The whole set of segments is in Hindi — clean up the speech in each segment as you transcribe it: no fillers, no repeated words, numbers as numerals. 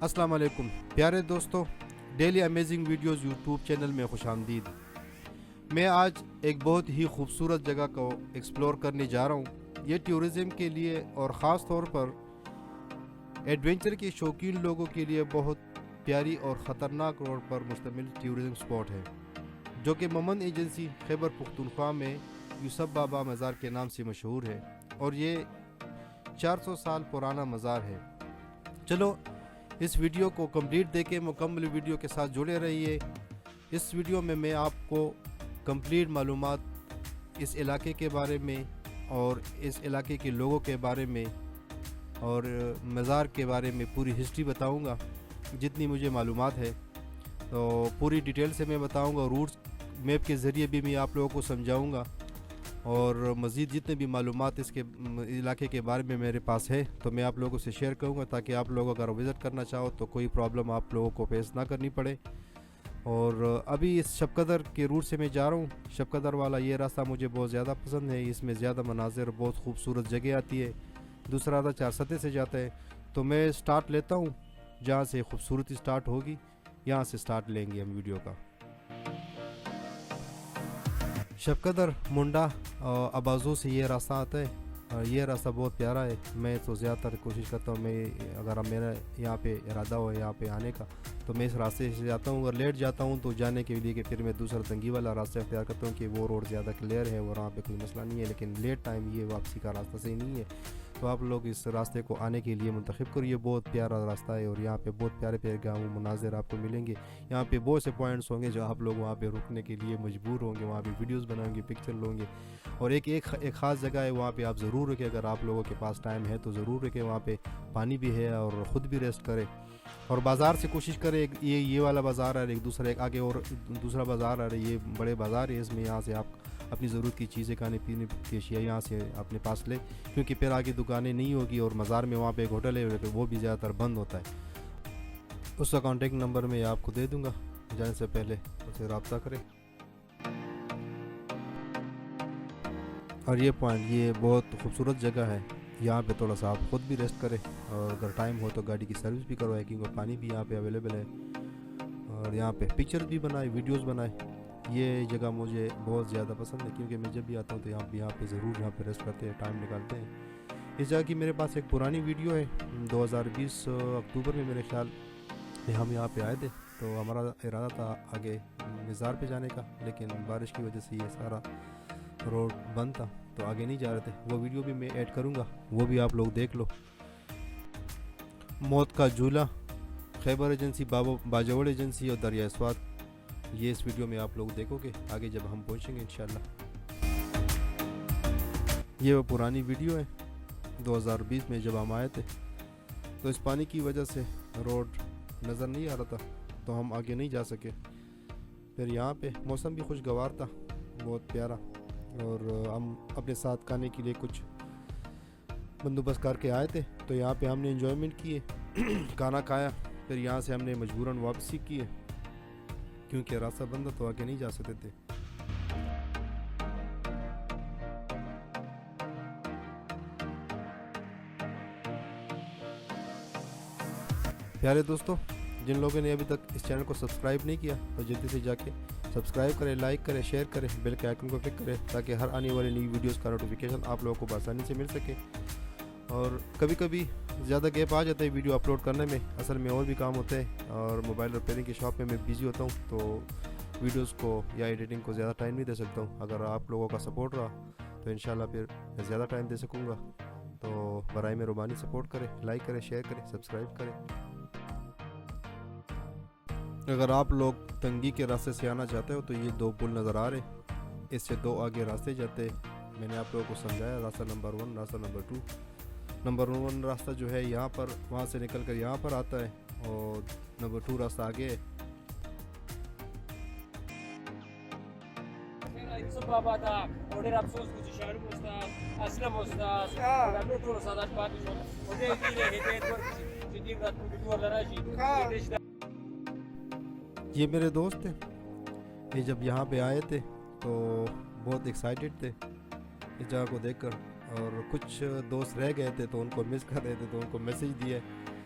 अस्सलाम वालेकुम प्यारे दोस्तों, daily amazing videos YouTube channel में खुश आमदीद। मैं आज एक बहुत ही खूबसूरत जगह को एक्सप्लोर करने जा रहा हूँ। ये टूरिज़म के लिए और ख़ास तौर पर एडवेंचर के शौकीन लोगों के लिए बहुत प्यारी और ख़तरनाक रोड पर मुश्तमिल टूरिज़म स्पॉट है, जो कि ममन एजेंसी खैबर पख्तूनख्वा में यूसुफ बाबा मज़ार के नाम से मशहूर है और ये 400 साल पुराना मज़ार है। चलो इस वीडियो को कंप्लीट देके मुकम्मल वीडियो के साथ जुड़े रहिए। इस वीडियो में मैं आपको कंप्लीट मालूमात इस इलाके के बारे में और इस इलाके के लोगों के बारे में और मज़ार के बारे में पूरी हिस्ट्री बताऊंगा, जितनी मुझे मालूमात है। तो पूरी डिटेल से मैं बताऊंगा, रूट्स मैप के ज़रिए भी मैं आप लोगों को समझाऊंगा और मज़ीद जितने भी मालूमात इसके इलाके के बारे में मेरे पास है तो मैं आप लोगों से शेयर करूंगा, ताकि आप लोग अगर विज़िट करना चाहो तो कोई प्रॉब्लम आप लोगों को फेस ना करनी पड़े। और अभी इस शबकदर के रूट से मैं जा रहा हूँ। शबकदर वाला ये रास्ता मुझे बहुत ज़्यादा पसंद है, इसमें ज़्यादा मनाजिर, बहुत खूबसूरत जगह आती है। दूसरा रास्ता 4 सते से जाता है। तो मैं स्टार्ट लेता हूँ जहाँ से खूबसूरती स्टार्ट होगी, यहाँ से स्टार्ट लेंगे हम वीडियो का। शबकदर मुंडा अबाजू से ये रास्ता आता है और ये रास्ता बहुत प्यारा है। मैं तो ज़्यादातर कोशिश करता हूँ, मैं अगर मेरा यहाँ पे इरादा हो यहाँ पे आने का तो मैं इस रास्ते से जाता हूँ। अगर लेट जाता हूँ तो जाने के लिए कि फिर मैं दूसरा तंगी वाला रास्ता अख्तियार करता हूँ कि वो रोड ज़्यादा क्लियर है और वहाँ पे कोई मसला नहीं है। लेकिन लेट टाइम ये वापसी का रास्ता सही नहीं है, तो आप लोग इस रास्ते को आने के लिए मुंतखब करिए। बहुत प्यारा रास्ता है और यहाँ पे बहुत प्यारे प्यारे गाँव मनाजिर आपको मिलेंगे। यहाँ पे बहुत से पॉइंट्स होंगे जो आप लोग वहाँ पे रुकने के लिए मजबूर होंगे, वहाँ पे वीडियोस बनाएंगे, पिक्चर लोगे। और एक ख़ास जगह है, वहाँ पे आप ज़रूर रुकें। अगर आप लोगों के पास टाइम है तो ज़रूर रुकें, वहाँ पे पानी भी है और ख़ुद भी रेस्ट करें। और बाज़ार से कोशिश करें, ये वाला बाज़ार है, एक दूसरा, एक आगे और दूसरा बाज़ार है, ये बड़े बाज़ार है। इसमें यहाँ से आप अपनी ज़रूरत की चीज़ें, खाने पीने की अशिया यहाँ से अपने पास ले, क्योंकि फिर आगे दुकानें नहीं होगी। और मज़ार में वहाँ पे एक होटल है तो वो भी ज़्यादातर बंद होता है। उसका कॉन्टेक्ट नंबर मैं आपको दे दूँगा, जाने से पहले उससे रब्ता करें। और ये पॉइंट, ये बहुत खूबसूरत जगह है। यहाँ पे थोड़ा सा आप ख़ुद भी रेस्ट करें और अगर टाइम हो तो गाड़ी की सर्विस भी करवाएं, क्योंकि पानी भी यहाँ पे अवेलेबल है। और यहाँ पे पिक्चर भी बनाए, वीडियोस बनाए। ये जगह मुझे बहुत ज़्यादा पसंद है, क्योंकि मैं जब भी आता हूँ तो यहाँ पे ज़रूर यहाँ पे रेस्ट करते हैं, टाइम निकालते हैं। इस जगह की मेरे पास एक पुरानी वीडियो है, 2020 अक्टूबर में मेरे ख्याल में हम यहाँ पे आए थे। तो हमारा इरादा था आगे मज़ार पे जाने का, लेकिन बारिश की वजह से ये सारा रोड बंद था तो आगे नहीं जा रहे थे। वो वीडियो भी मैं ऐड करूँगा, वो भी आप लोग देख लो। मौत का झूला, खैबर एजेंसी, बाजवड़ एजेंसी और दरिया स्वाद, ये इस वीडियो में आप लोग देखोगे आगे जब हम पहुंचेंगे इंशाल्लाह। ये वो पुरानी वीडियो है 2020 में जब हम आए थे। तो इस पानी की वजह से रोड नज़र नहीं आ रहा था तो हम आगे नहीं जा सके। फिर यहाँ पे मौसम भी खुशगवार था, बहुत प्यारा। और हम अपने साथ खाने के लिए कुछ बंदोबस्त करके आए थे, तो यहाँ पे हमने एंजॉयमेंट किए, खाना खाया। फिर यहाँ से हमने मजबूरन वापसी की है, क्योंकि रास्ता बंद था तो आगे नहीं जा सकते थे। प्यारे दोस्तों, जिन लोगों ने अभी तक इस चैनल को सब्सक्राइब नहीं किया तो जल्दी से जाके सब्सक्राइब करें, लाइक करें, शेयर करें, बेल के आइकन को क्लिक करें, ताकि हर आने वाली नई वीडियोस का नोटिफिकेशन आप लोगों को आसानी से मिल सके। और कभी कभी ज़्यादा गैप आ जाता है वीडियो अपलोड करने में, असल में और भी काम होते हैं और मोबाइल रिपेयरिंग की शॉप में मैं बिज़ी होता हूँ, तो वीडियोस को या एडिटिंग को ज़्यादा टाइम नहीं दे सकता हूँ। अगर आप लोगों का सपोर्ट रहा तो इंशाल्लाह फिर मैं ज़्यादा टाइम दे सकूँगा। तो बराए मेहरबानी सपोर्ट करें, लाइक करें, शेयर करें, सब्सक्राइब करें। अगर आप लोग तंगी के रास्ते से आना चाहते हो तो ये 2 पुल नज़र आ रहे, इससे 2 आगे रास्ते जाते हैं। मैंने आप लोगों को समझाया, रास्ता नंबर 1, रास्ता नंबर 2। नंबर 1 रास्ता जो है यहाँ पर, वहाँ से निकल कर यहाँ पर आता है, और नंबर 2 रास्ता आगे है। Yusuf Baba'da, orada Rapsos Kuşişarım Ustaz, Aslam Ustaz, ben de Turu Sadat Fatih Ustaz. Orada ilgili hediyet var, ciddi bir videolara ciddi. ये मेरे दोस्त थे, ये जब यहाँ पे आए थे तो बहुत एक्साइटेड थे इस जगह को देखकर। और कुछ दोस्त रह गए थे तो उनको मिस कर रहे थे, तो उनको मैसेज दिए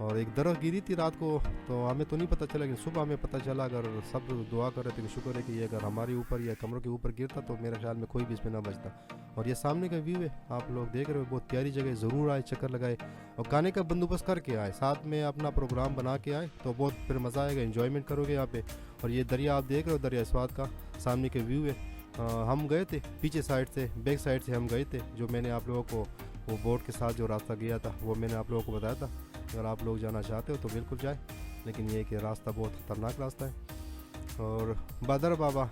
और एक दरख्त गिरी थी रात को, तो हमें तो नहीं पता चला, लेकिन सुबह हमें पता चला। अगर सब दुआ कर रहे थे कि शुक्र है कि ये अगर हमारे ऊपर या कमरों के ऊपर गिरता तो मेरे ख्याल में कोई भी इसमें ना बचता। और ये सामने का व्यू है, आप लोग देख रहे हो, बहुत प्यारी जगह है। ज़रूर आए, चक्कर लगाए और खाने का बंदोबस्त करके आए, साथ में अपना प्रोग्राम बना के आए तो बहुत फिर मज़ा आएगा, एंजॉयमेंट करोगे यहाँ पे। और ये दरिया आप देख रहे हो, दरिया स्वाद का सामने के व्यू है। हम गए थे पीछे साइड से, बैक साइड से हम गए थे, जो मैंने आप लोगों को वो बोट के साथ जो रास्ता गया था वो मैंने आप लोगों को बताया था। अगर आप लोग जाना चाहते हो तो बिल्कुल जाए, लेकिन ये कि रास्ता बहुत ख़तरनाक रास्ता है। और बादर बाबा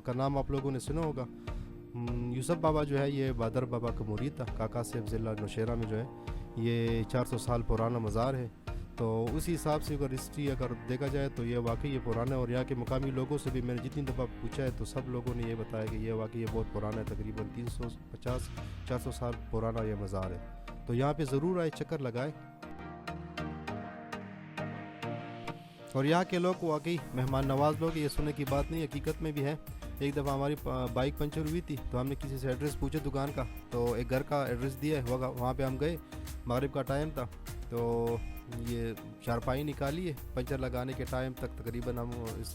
का नाम आप लोगों ने सुना होगा। यूसुफ बाबा जो है ये बादर बाबा का मुरीद था, काका सेब ज़िला नौशेरा में जो है ये 400 साल पुराना मज़ार है। तो उसी हिसाब से अगर हिस्ट्री अगर देखा जाए तो ये वाकई ये पुराना है। और यहाँ के मुकामी लोगों से भी मैंने जितनी दफ़ा पूछा है तो सब लोगों ने ये बताया कि ये वाकई ये बहुत पुराना है, तकरीबन 350-400 साल पुराना ये मज़ार है। तो यहाँ पे ज़रूर आए, चक्कर लगाए। और यहाँ के लोग वाकई मेहमान नवाज लोग, ये सुनने की बात नहीं, हकीकत में भी है। एक दफ़ा हमारी बाइक पंचर हुई थी तो हमने किसी से एड्रेस पूछा दुकान का, तो एक घर का एड्रेस दिया है, वहाँ पे हम गए, मगरिब का टाइम था। तो ये चारपाई निकाली है, पंचर लगाने के टाइम तक तकरीबन हम इस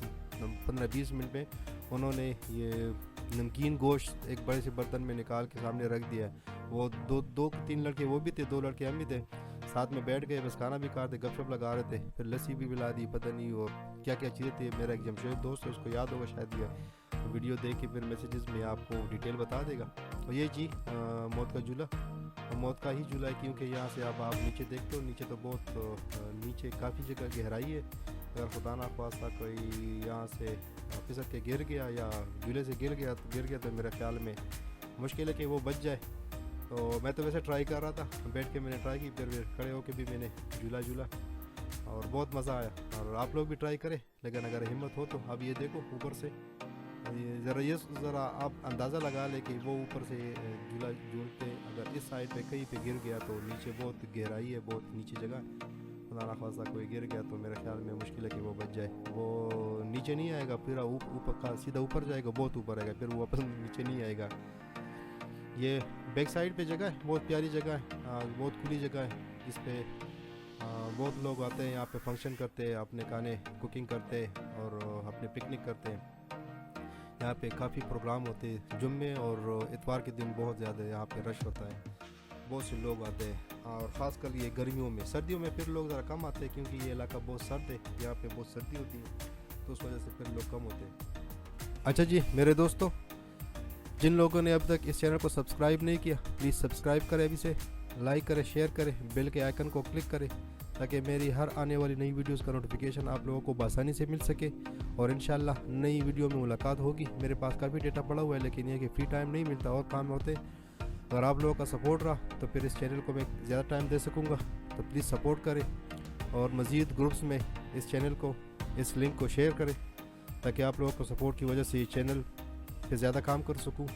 15-20 मिनट में उन्होंने ये नमकीन गोश्त एक बड़े से बर्तन में निकाल के सामने रख दिया है। वो दो तीन लड़के वो भी थे, 2 लड़के हम भी थे, साथ में बैठ गए, बस खाना भी खा रहे थे, गपशप लगा रहे थे, फिर लस्सी भी पिला दी, पता नहीं और क्या क्या चीज़ें थी। मेरा एक जमशेद दोस्त है, उसको याद होगा शायद, ये वीडियो देख के फिर मैसेजेस में आपको डिटेल बता देगा। और ये जी मौत का झूला, मौत का ही झूला है, क्योंकि यहाँ से आप नीचे देखते हो, नीचे तो बहुत नीचे काफ़ी जगह गहराई है। अगर खुदा ना ख्वास्ता कोई यहाँ से फिसल के गिर गया या झूले से गिर गया तो मेरे ख्याल में मुश्किल है कि वो बच जाए। तो मैं तो वैसे ट्राई कर रहा था, बैठ के मैंने ट्राई की, फिर खड़े होके भी मैंने झूला और बहुत मज़ा आया। और आप लोग भी ट्राई करें, लेकिन अगर हिम्मत हो तो। अब ये देखो ऊपर से ज़रा आप अंदाज़ा लगा ले कि वो ऊपर से झूलते अगर इस साइड पे कहीं पे गिर गया तो नीचे बहुत गहराई है, बहुत नीचे जगह, खुदा ना खासा कोई गिर गया तो मेरे ख्याल में मुश्किल है कि वो बच जाए। वो नीचे नहीं आएगा, फिर ऊपर का सीधा ऊपर जाएगा, बहुत ऊपर आएगा, फिर वो वापस नीचे नहीं आएगा। ये बैक साइड पे जगह है, बहुत प्यारी जगह है, बहुत खुली जगह है, जिस पे बहुत लोग आते हैं यहाँ पे फंक्शन करते हैं, अपने खाने कुकिंग करते हैं और अपने पिकनिक करते हैं। यहाँ पे काफ़ी प्रोग्राम होते हैं, जुम्मे और इतवार के दिन बहुत ज़्यादा यहाँ पे रश होता है, बहुत से लोग आते हैं। और ख़ासकर ये गर्मियों में, सर्दियों में फिर लोग ज़रा कम आते हैं, क्योंकि ये इलाका बहुत सर्द है, यहाँ पे बहुत सर्दी होती है, तो उस वजह से फिर लोग कम होते हैं। अच्छा जी मेरे दोस्तों, जिन लोगों ने अब तक इस चैनल को सब्सक्राइब नहीं किया, प्लीज़ सब्सक्राइब करें, अभी से लाइक करें, शेयर करें, बेल के आइकन को क्लिक करें, ताकि मेरी हर आने वाली नई वीडियोस का नोटिफिकेशन आप लोगों को आसानी से मिल सके। और इंशाल्लाह नई वीडियो में मुलाकात होगी। मेरे पास काफ़ी डेटा पड़ा हुआ है, लेकिन ये कि फ्री टाइम नहीं मिलता और काम होते। अगर आप लोगों का सपोर्ट रहा तो फिर इस चैनल को मैं ज़्यादा टाइम दे सकूँगा, तो प्लीज़ सपोर्ट करें और मज़ीद ग्रुप्स में इस चैनल को, इस लिंक को शेयर करें, ताकि आप लोगों को सपोर्ट की वजह से ये चैनल पे ज़्यादा काम कर सकूँ।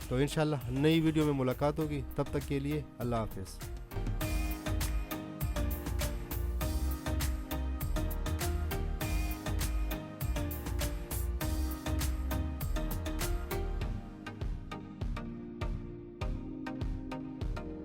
तो इंशाल्लाह नई वीडियो में मुलाकात होगी, तब तक के लिए अल्लाह हाफ़िज़।